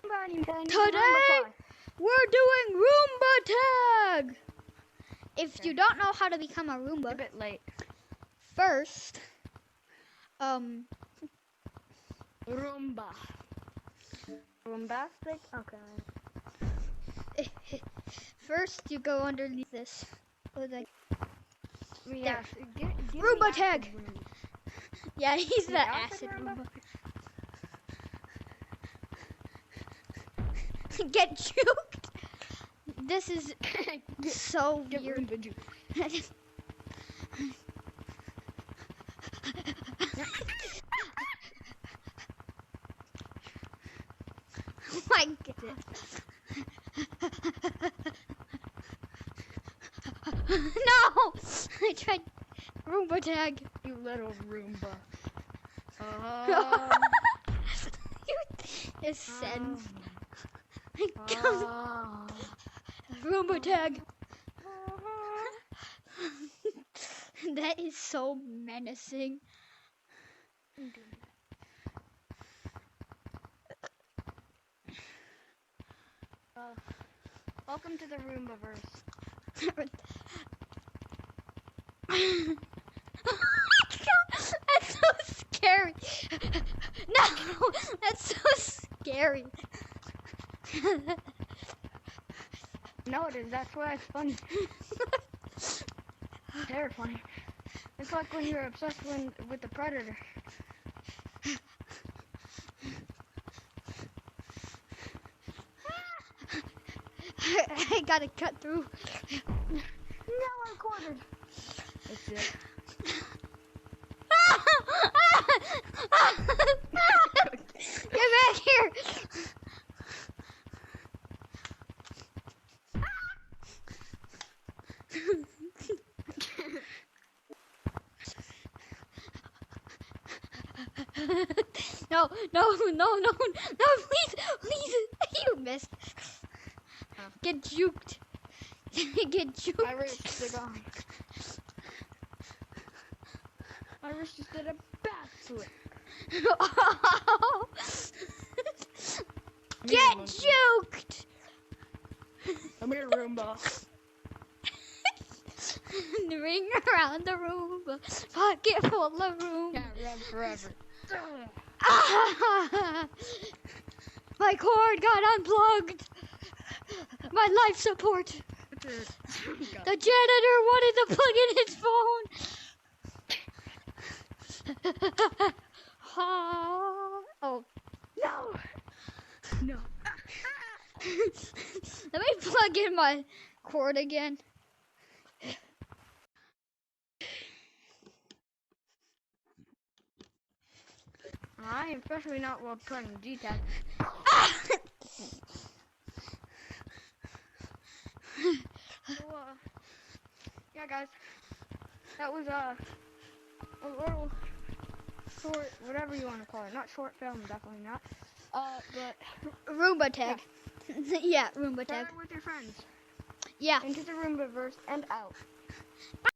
Today, we're doing Roomba Tag! If you don't know how to become a Roomba, a bit late. First, Roombastic? Okay. First you go underneath this. Like, Yeah, Roomba Tag! Yeah, he's the acid Roomba. Get juked! This is so weird. Oh my goodness. No! I tried Roomba Tag. You little Roomba. It sends. Roomba Tag. That is so menacing. Welcome to the Roombaverse. Oh my God, that's so scary. No, that's so scary. No, it is. That's why it's funny. Terrifying. It's like when you're obsessed with the predator. I gotta cut through. No, I recorded. That's it. Get back here! No, please, you missed. Get juked. Get juked. My wrist is gone. My wrist just did a backflip. Get juked. I'm here, Roomba. Ring around the room, pocket full of room. Can't run forever. My cord got unplugged. My life support. The janitor wanted to plug in his phone. Oh. No. Let me plug in my cord again. I am especially not well playing G-Tag. So, yeah, guys, that was a little short, whatever you want to call it. Not short film, definitely not. But Roomba Tag. Yeah, Roomba Tag. share it with your friends. Yeah. Into the Roombaverse and out. Bye.